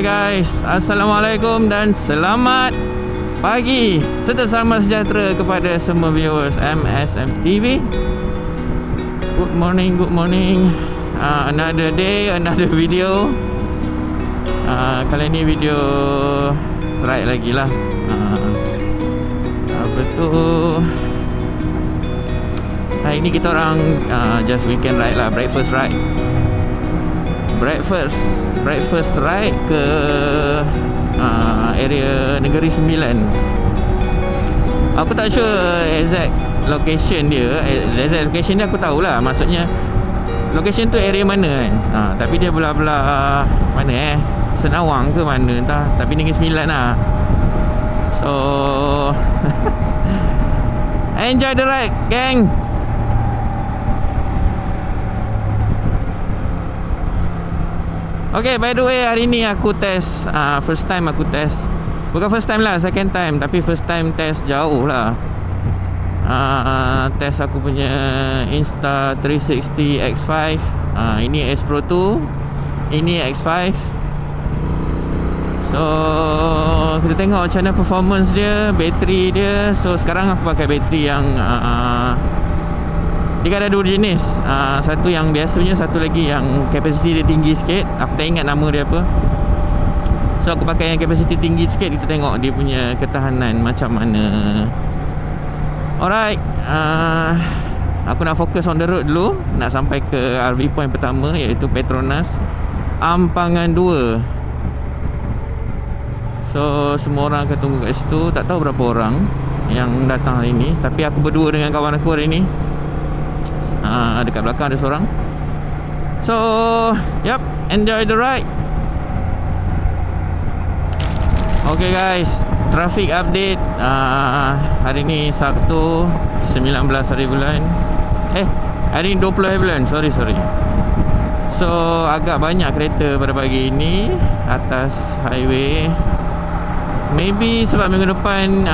Alright guys, Assalamualaikum dan selamat pagi serta selamat sejahtera kepada semua viewers MSM TV. Good morning, good morning. Another day, another video. Kali ni video ride lagi lah. Apa tu, hari ni kita orang just weekend ride lah, breakfast ride. Breakfast ride ke area Negeri Sembilan. Aku tak sure exact location dia. Exact location dia aku tahulah, maksudnya location tu area mana kan. Tapi dia belah-belah mana Senawang ke mana entah, tapi Negeri Sembilan lah. So enjoy the ride, gang. Okay, by the way, hari ni aku test, first time aku test. Bukan first time lah, second time. Tapi first time test jauh lah. Test aku punya Insta360 X5. Ini S Pro 2, ini X5. So kita tengok macam mana performance dia, bateri dia. So sekarang aku pakai bateri yang dia kan ada dua jenis. Satu yang biasa punya, satu lagi yang kapasiti dia tinggi sikit. Aku tak ingat nama dia apa. So aku pakai yang kapasiti tinggi sikit. Kita tengok dia punya ketahanan macam mana. Alright, aku nak fokus on the road dulu. Nak sampai ke RV point pertama, iaitu Petronas Ampangan 2. So semua orang akan tunggu kat situ. Tak tahu berapa orang yang datang hari ni, tapi aku berdua dengan kawan aku hari ni. Dekat belakang ada seorang. So yup, enjoy the ride. Okay guys, traffic update. Hari ni Sabtu 19 hari bulan. Hari ni 20 hari bulan. Sorry. So agak banyak kereta pada pagi ini atas highway. Maybe sebab minggu depan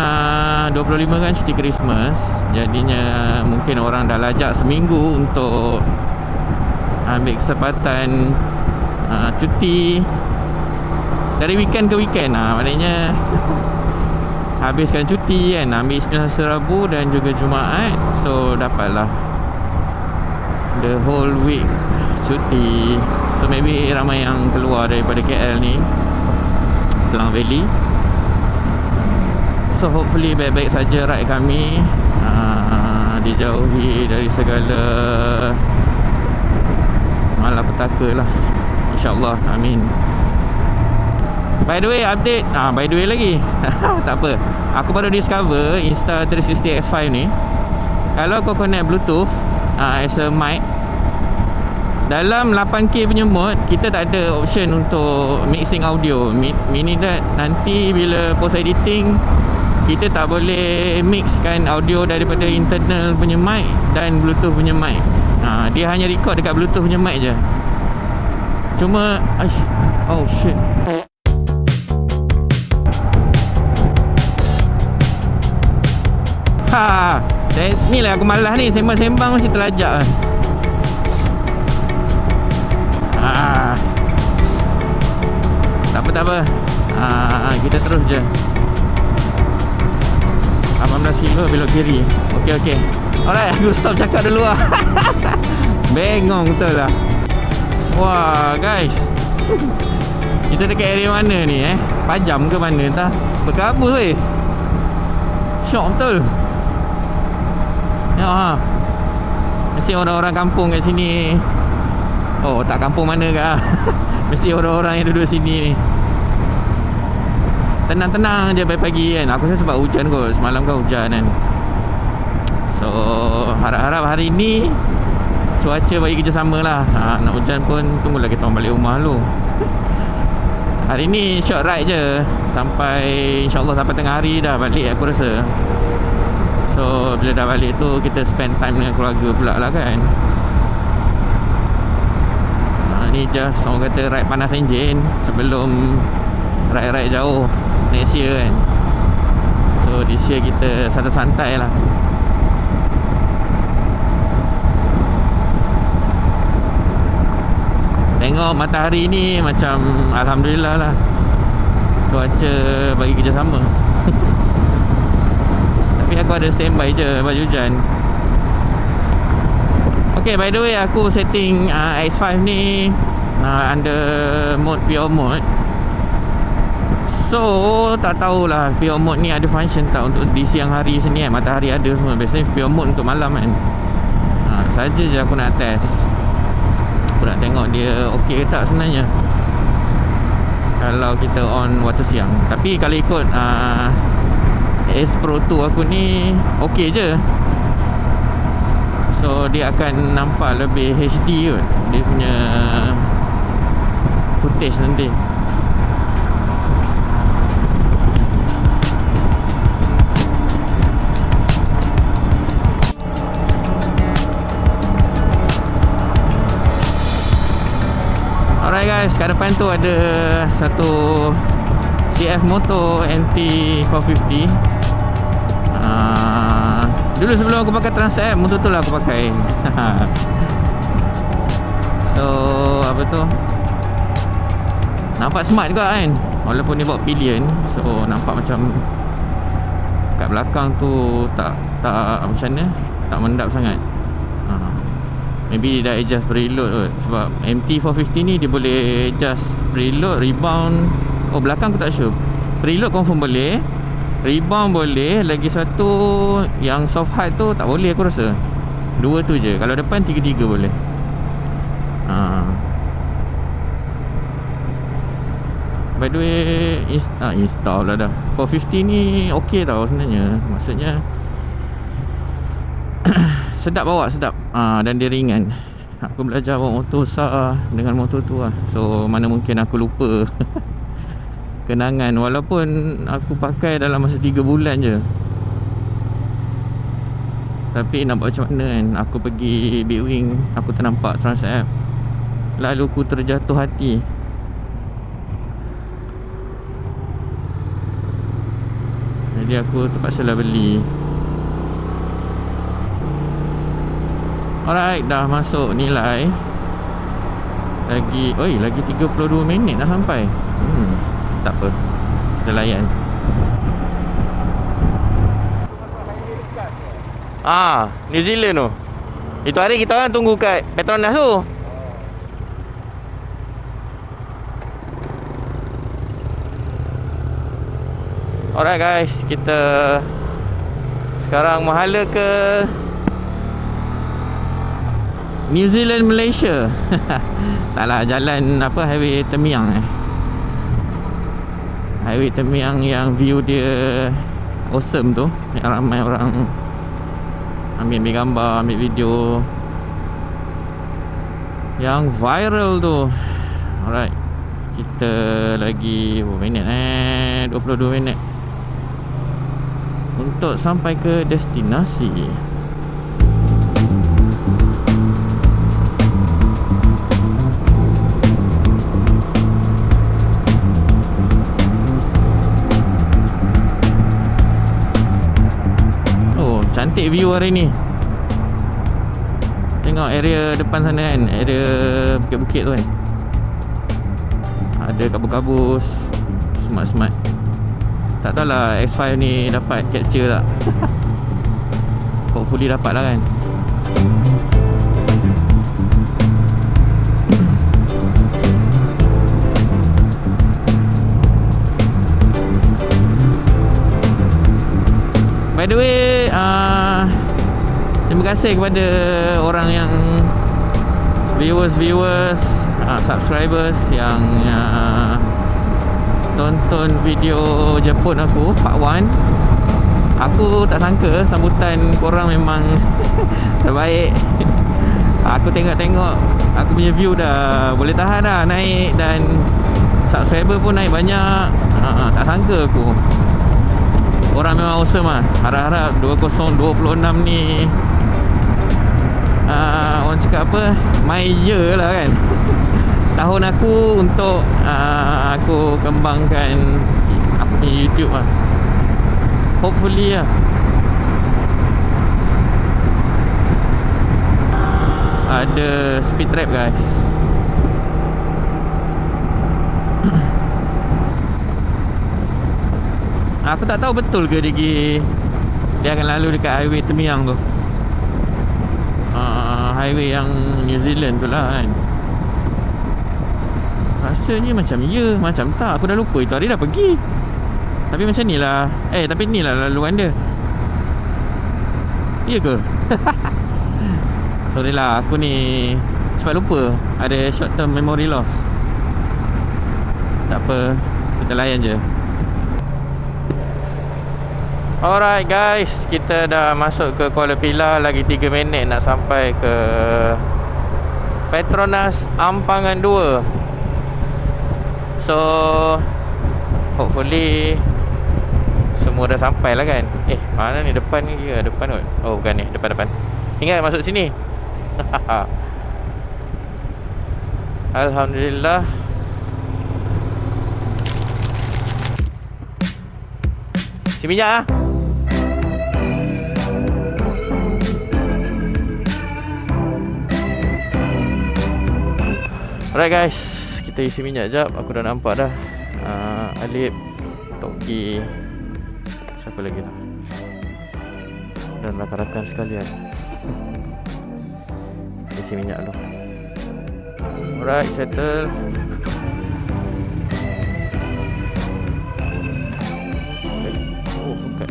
25 kan cuti Christmas. Jadinya mungkin orang dah lajak seminggu untuk ambil kesempatan cuti dari weekend ke weekend. Maknanya habiskan cuti kan, ambil Selasa, Rabu dan juga Jumaat. So dapatlah the whole week cuti. So maybe ramai yang keluar daripada KL ni, Klang Valley. So hopefully baik-baik saja ride kami, dijauhi dari segala malapetaka lah, InsyaAllah, amin. By the way, update, by the way lagi tak apa, aku baru discover Insta360 X5 ni, kalau kau connect Bluetooth as a mic dalam 8K punya mode, kita tak ada option untuk mixing audio. Meaning that nanti bila post editing, kita tak boleh mixkan audio daripada internal punya mic dan Bluetooth punya mic. Dia hanya record dekat Bluetooth punya mic je. Cuma oh shit. Ni lah aku malas ni, sembang-sembang mesti terlajak kan. Tak apa. Kita terus je. 18 kilo belok kiri. Okey. Alright, aku stop cakap dulu lah. Bengong betul lah. Wah guys, kita dekat area mana ni Pajam ke mana entah. Berkabut weh. Syok betul. Ya, mesti orang-orang kampung kat sini. Oh, tak kampung mana ke mesti orang-orang yang duduk sini ni. Tenang-tenang je pagi-pagi kan. Aku rasa sebab hujan kot, semalam kan hujan kan. So harap-harap hari ni cuaca bagi kerjasama lah. Nak hujan pun tunggulah kita orang balik rumah dulu. Hari ni short ride je, sampai InsyaAllah sampai tengah hari dah balik aku rasa. So bila dah balik tu, kita spend time dengan keluarga pula lah kan. Ni just orang kata ride panas enjin sebelum ride-ride jauh next year kan. So this year kita santai-santai lah. Tengok matahari ni macam Alhamdulillah lah, cuaca bagi kerjasama. Tapi aku ada standby je baju hujan. Okay, by the way, aku setting X5 ni under mode pure mode. So tak tahulah pure mode ni ada function tak untuk di siang hari sini kan. Matahari ada semua. Biasanya pure mode untuk malam kan. Saja je aku nak test. Aku nak tengok dia okey ke tak sebenarnya kalau kita on waktu siang. Tapi kalau ikut S Pro 2 aku ni okey je. So dia akan nampak lebih HD kot dia punya footage nanti. Alright guys, kat depan tu ada satu CF Moto NT 450. Dulu sebelum aku pakai Transam, motor tu lah aku pakai. So apa tu, nampak smart juga kan, walaupun dia bawa pillion. So nampak macam kat belakang tu tak macam mana, tak mendap sangat. Maybe dia dah adjust preload kot. Sebab MT450 ni dia boleh adjust preload, rebound. Oh, belakang aku tak sure. Preload confirm boleh, rebound boleh. Lagi satu yang soft hard tu tak boleh aku rasa. Dua tu je. Kalau depan 3-3 boleh. By the way, install lah dah. 450 ni okey tau sebenarnya. Maksudnya sedap bawa, sedap. Dan dia ringan. Aku belajar bawa motor besar dengan motor tu lah. So mana mungkin aku lupa kenangan. Walaupun aku pakai dalam masa 3 bulan je. Tapi nak buat macam mana kan. Aku pergi Big Wing, aku ternampak Transam, lalu aku terjatuh hati. Jadi aku terpaksa lah beli. Alright, dah masuk nilai. Lagi 32 minit dah sampai. Tak apa, kita layan. New Zealand tu. Itu hari kita orang tunggu kat Petronas tu. Alright guys, kita sekarang menghala ke New Zealand, Malaysia. Taklah, jalan apa, highway Temiang Highway Temiang yang view dia awesome tu, yang ramai orang ambil gambar, ambil video, yang viral tu. Alright, kita lagi berapa minit 22 minit untuk sampai ke destinasi. Cantik view hari ni. Tengok area depan sana kan, area bukit-bukit tu kan. Ada kabus-kabus, smart-smart. Tak tahulah X5 ni dapat capture tak. Hopefully dapat lah kan. By the way, terima kasih kepada orang yang viewers, subscribers yang tonton video Jepun aku part 1. Aku tak sangka sambutan korang memang terbaik. Aku tengok-tengok, aku punya view dah boleh tahan dah naik, dan subscriber pun naik banyak. Tak sangka aku. Orang memang awesome lah. Harap-harap 2026 ni orang cakap apa, my year lah kan. Tahun aku untuk aku kembangkan aku punya YouTube lah. Hopefully lah. Ada speed trap guys. Aku tak tahu betul ke dia akan lalu dekat highway Temiang tu. Highway yang New Zealand tu lah kan. Rasanya macam ya, macam tak. Aku dah lupa itu hari dah pergi. Tapi macam ni lah. Tapi ni lah laluan dia. Ya ke? Sorry lah, aku ni cepat lupa. Ada short term memory loss. Tak apa, kita layan je. Alright guys, kita dah masuk ke Kuala Pilah. Lagi 3 minit nak sampai ke Petronas Ampangan 2. So hopefully semua dah sampai lah kan. Mana ni, depan ni ke? Depan kot. Oh bukan ni, depan. Ingat masuk sini. Alhamdulillah. Si minyak lah. Alright guys, kita isi minyak jap. Aku dah nampak dah Alip, Toki, siapa lagi tu, dan rakan-rakan sekalian. Isi minyak dulu. Alright, settle. Oh bukan.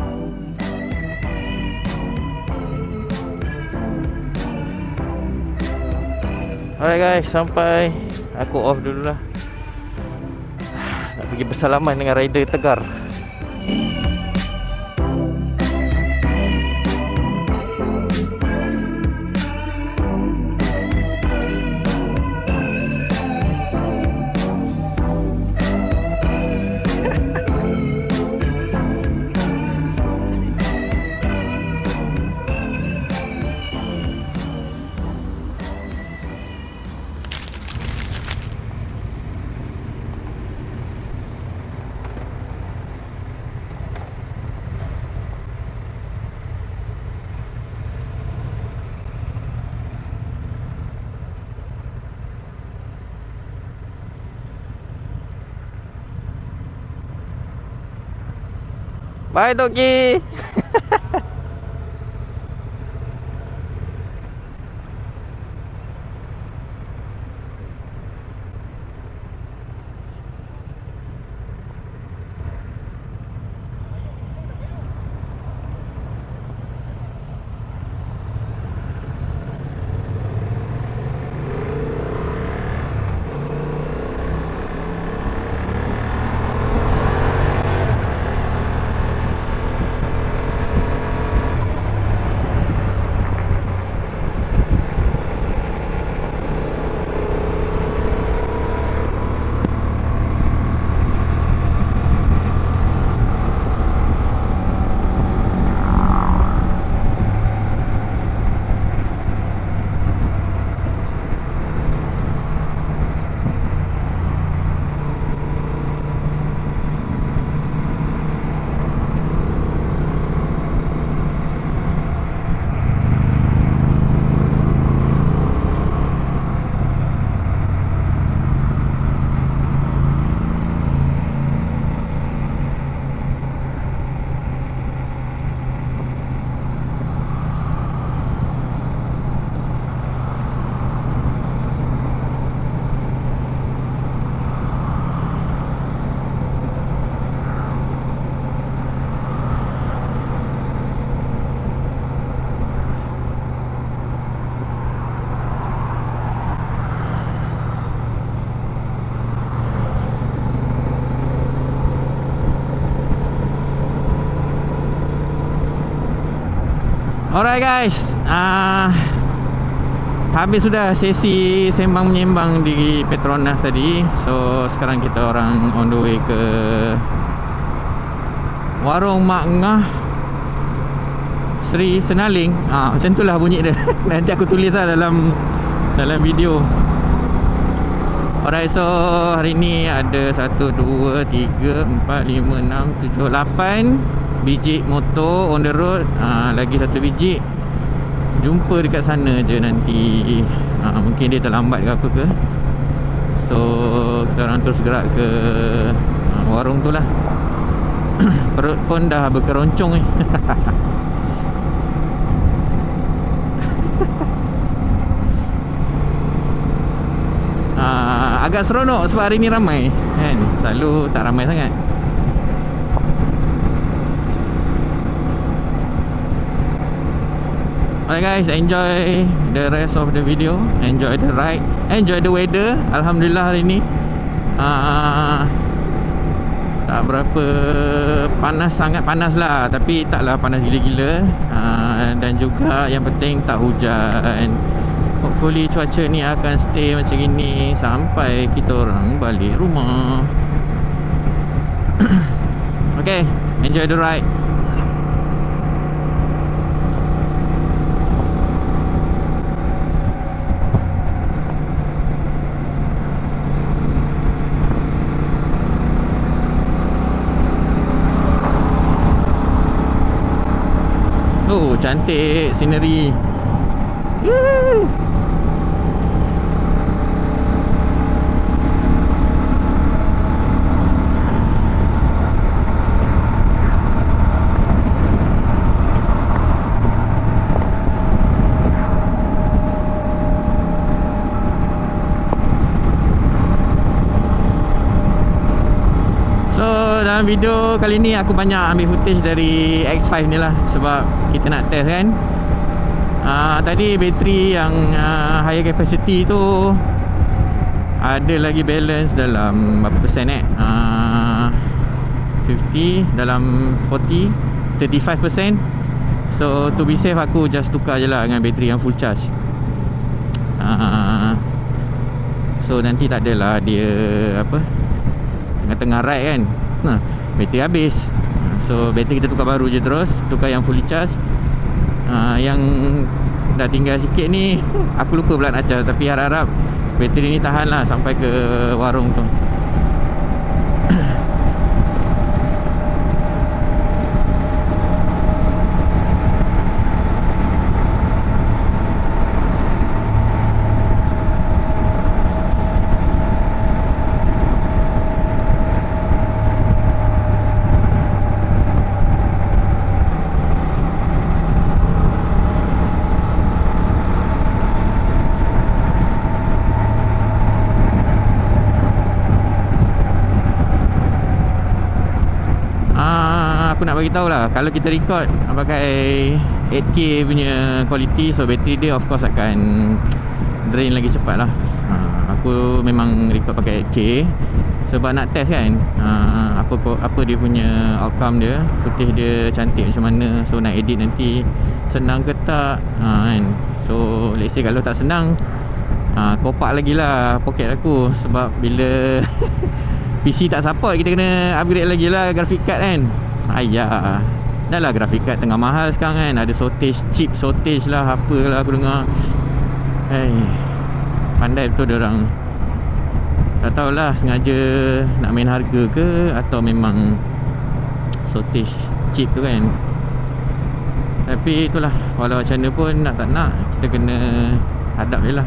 Alright guys, sampai. Aku off dulu lah. Nak pergi bersalaman dengan rider Tegar. Bye Toki. Alright guys, habis sudah sesi sembang menyembang di Petronas tadi. So sekarang kita orang on the way ke Warung Mak Ngah Sri Senaling. Macam tu lah bunyi dia. Nanti aku tulis lah dalam video. Alright, so hari ni ada 1, 2, 3, 4, 5, 6, 7, 8 biji motor on the road. Lagi 1 biji. Jumpa dekat sana je nanti. Mungkin dia terlambat ke apa ke. So kita orang terus gerak ke warung tu lah. Perut pun dah berkeroncong ni. Agak seronok sebab hari ni ramai kan. Selalu tak ramai sangat. Alright guys, enjoy the rest of the video. Enjoy the ride. Enjoy the weather. Alhamdulillah hari ni tak berapa panas, sangat panas lah, tapi taklah panas gila-gila. Dan juga yang penting tak hujan. Hopefully cuaca ni akan stay macam ini sampai kita orang balik rumah. Okay, enjoy the ride. Oh, cantik scenery. Dalam video kali ni aku banyak ambil footage dari X5 ni lah, sebab kita nak test kan. Tadi bateri yang higher capacity tu ada lagi balance dalam berapa persen 50, dalam 40, 35%. So to be safe aku just tukar je lah dengan bateri yang full charge. So nanti tak adalah dia apa, tengah-tengah ride kan, bateri habis. So bateri kita tukar baru je terus, tukar yang fully charge. Yang dah tinggal sikit ni aku lupa pula nak charge, tapi harap-harap bateri ni tahan lah sampai ke warung tu. Aku nak bagi tahu lah, kalau kita record pakai 8K punya quality, so bateri dia of course akan drain lagi cepat lah. Aku memang record pakai 8K sebab nak test kan, apa dia punya outcome dia, footage dia cantik macam mana. So nak edit nanti senang ke tak kan. So let's say kalau tak senang, kopak lagi lah poket aku, sebab bila PC tak support, kita kena upgrade lagi lah graphic card kan. Ayah, dah lah graphic card tengah mahal sekarang kan. Ada shortage, chip shortage lah, apalah aku dengar. Pandai betul diorang. Tak tahulah sengaja nak main harga ke, atau memang shortage chip tu kan. Tapi itulah, walau macam mana pun nak tak nak, kita kena hadap je lah.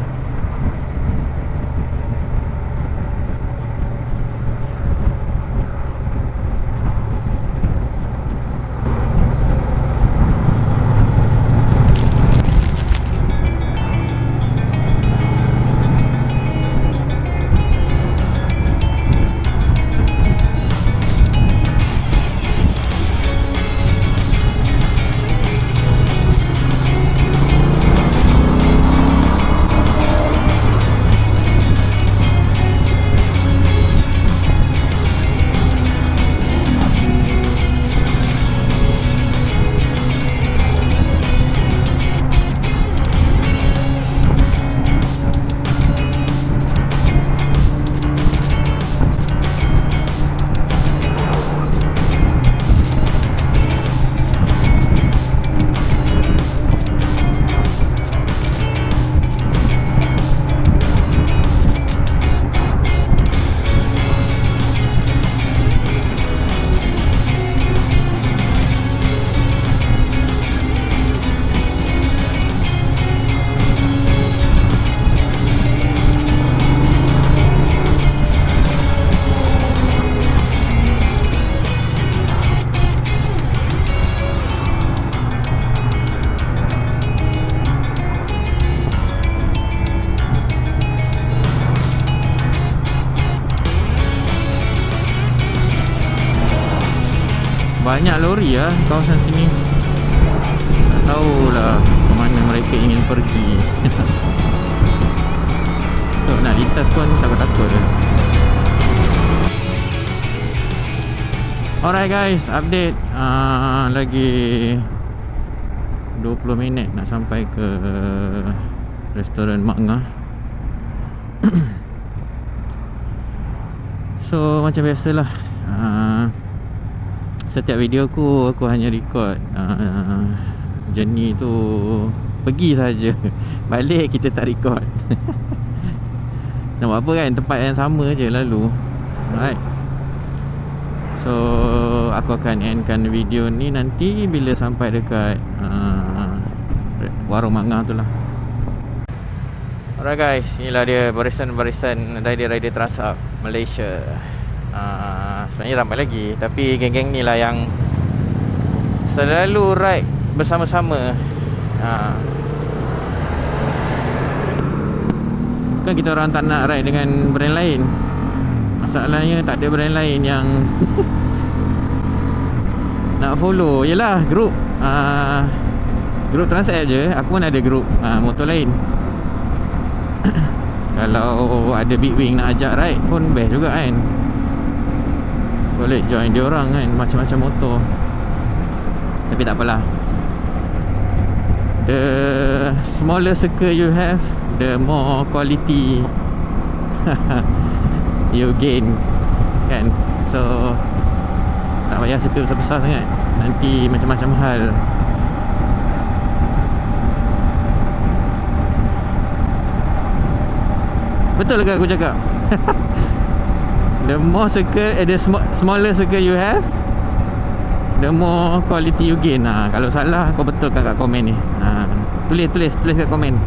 banyak lori lah kawasan sini. Tak tahulah ke mana mereka ingin pergi. So nak lintas pun takut-takut je. Alright guys, update. Lagi 20 minit nak sampai ke restoran Mak Ngah. So macam biasalah, setiap video aku hanya record journey tu, pergi saja. Balik kita tak record. Nak buat apa kan, tempat yang sama je lalu. Alright. So aku akan endkan video ni nanti bila sampai dekat warung Mak Ngah tu lah. Alright guys, inilah dia barisan-barisan rider Transap Malaysia. Sebenarnya ramai lagi, tapi geng-geng ni lah yang selalu ride bersama-sama. Kan kita orang tak nak ride dengan brand lain. Masalahnya tak ada brand lain yang nak follow. Yelah grup grup Transap je. Aku pun ada grup motor lain. Kalau ada Big Wing nak ajak ride pun best juga kan. Boleh join dia orang kan, macam-macam motor. Tapi tak apalah, the smaller circle you have, the more quality you gain kan. So tak payah circle besar-besar sangat, nanti macam-macam hal. Betul ke aku cakap? The more circle, the smaller circle you have, the more quality you gain. Kalau salah kau betulkan kat komen ni. Tulis kat komen.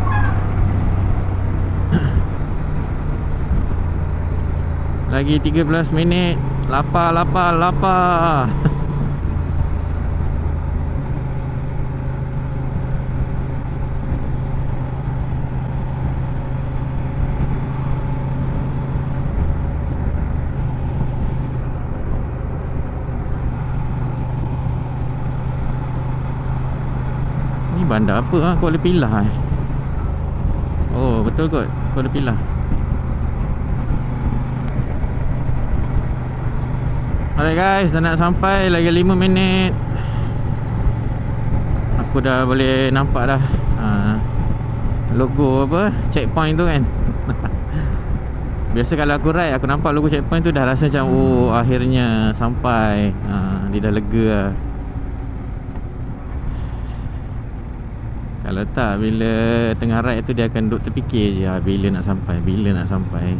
Lagi 13 minit. Lapar. Bandar apa Kuala Pilah Oh betul kot, Kuala Pilah. Alright guys, dah nak sampai. Lagi 5 minit. Aku dah boleh nampak dah logo apa, checkpoint tu kan. Biasa kalau aku ride, aku nampak logo checkpoint tu dah rasa macam oh akhirnya sampai. Dia dah lega lah. Kalau tak, bila tengah ride tu dia akan duduk terfikir je, bila nak sampai.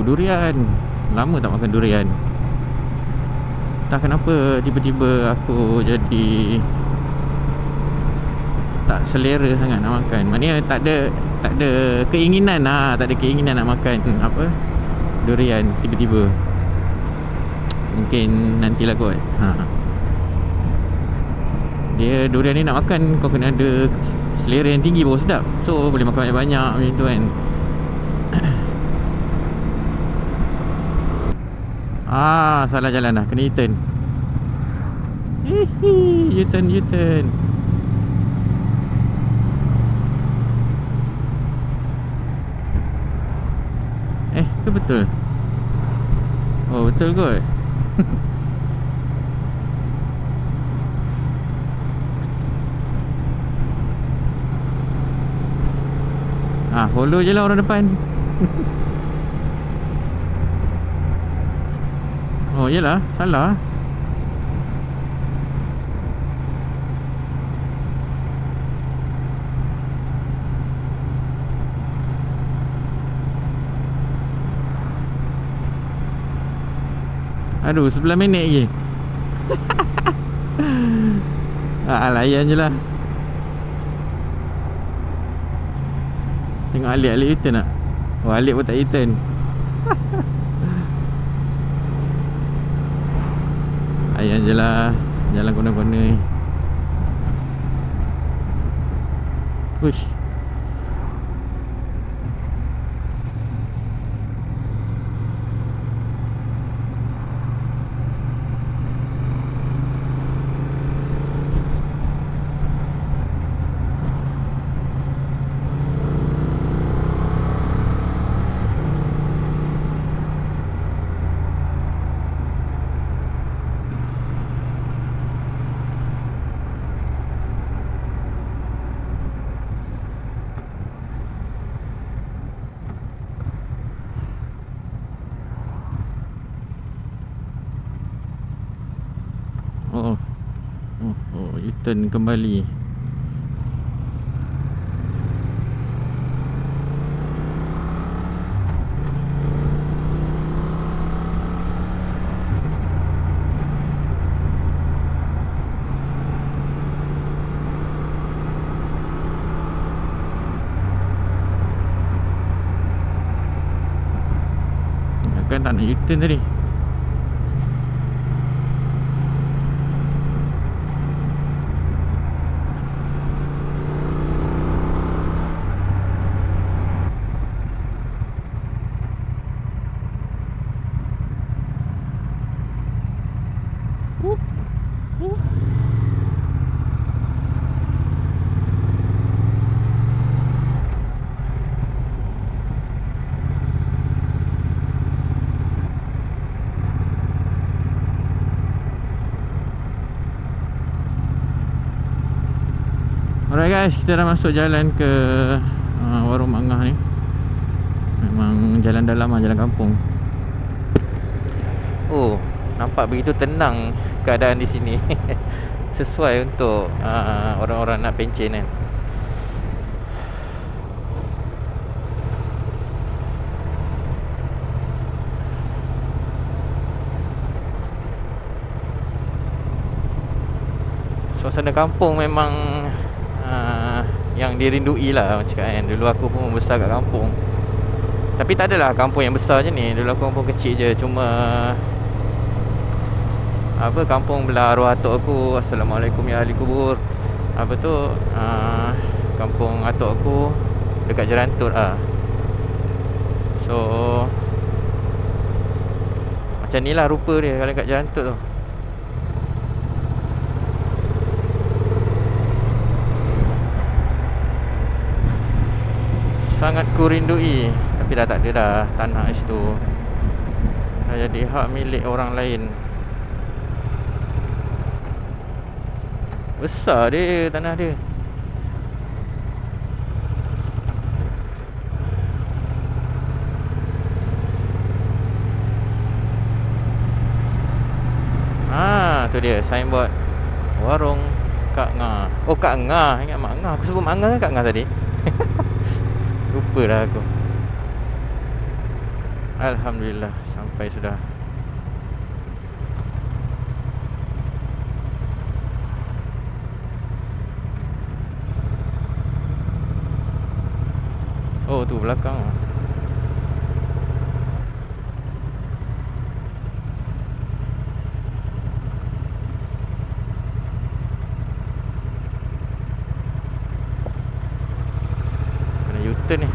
Durian. Lama tak makan durian. Tak kenapa tiba-tiba aku jadi tak selera sangat nak makan. Maknanya tak ada keinginan tak ada keinginan nak makan apa, durian tiba-tiba. Mungkin nantilah kot. Dia durian ni nak makan kau kena ada selera yang tinggi baru sedap. So boleh makan banyak-banyak macam tu kan. Salah jalan dah, kena U-turn. U-turn. Tu betul. Oh betul kot. Follow je lah orang depan. Oh yelah, salah. Aduh, 11 minit lagi. Layan je lah. Tengok alik-alik kita nak. Balik pun tak return. Ayah je lah. Jalan kona-kona ni. Push. U-turn kembali. Kan tak nak U-turn tadi. Alright guys, kita dah masuk jalan ke warung Mak Ngah ni. Memang jalan dalam lah, jalan kampung. Oh, nampak begitu tenang keadaan di sini. Sesuai untuk orang-orang nak pencen kan. Suasana kampung memang yang dirindui lah macam cakap kan. Dulu aku pun besar kat kampung. Tapi tak adalah kampung yang besar je ni. Dulu aku kampung kecil je. Cuma apa, kampung belah arwah atuk aku. Assalamualaikum ya ahli kubur. Apa tu, kampung atuk aku dekat Jerantut lah. So macam ni lah rupa dia kalau dekat Jerantut tu. Sangat kurindui. Tapi dah tak ada dah tanah situ. Dah jadi hak milik orang lain. Besar dia tanah dia. Tu dia signboard warung Kak Ngah. Oh, Kak Ngah. Ingat Mak Ngah. Aku sebut Mak Ngah kan Kak Ngah tadi. Lupa dah aku. Alhamdulillah sampai sudah. Oh, tu belakang. Kena U-turn ni.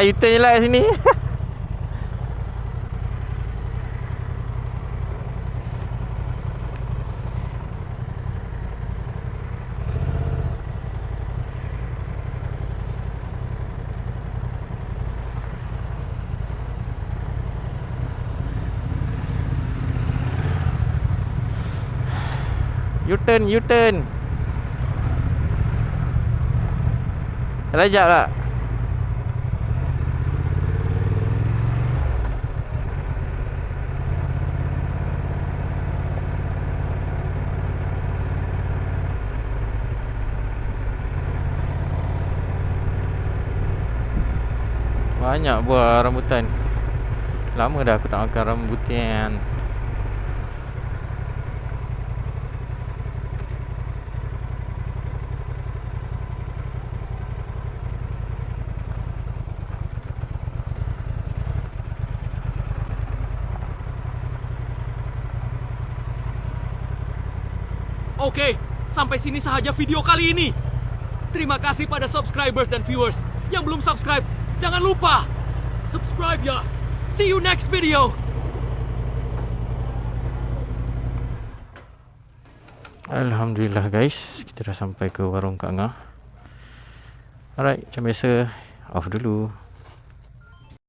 U-turn je lah kat sini. U-turn, U-turn. Terlajak tak? Banyak buah rambutan. Lama dah aku tak makan rambutan. Oke, sampai sini sahaja video kali ini. Terima kasih pada subscribers dan viewers. Yang belum subscribe, jangan lupa subscribe ya. See you next video. Alhamdulillah guys, kita dah sampai ke warung Kak Ngah. Alright, macam biasa, off dulu.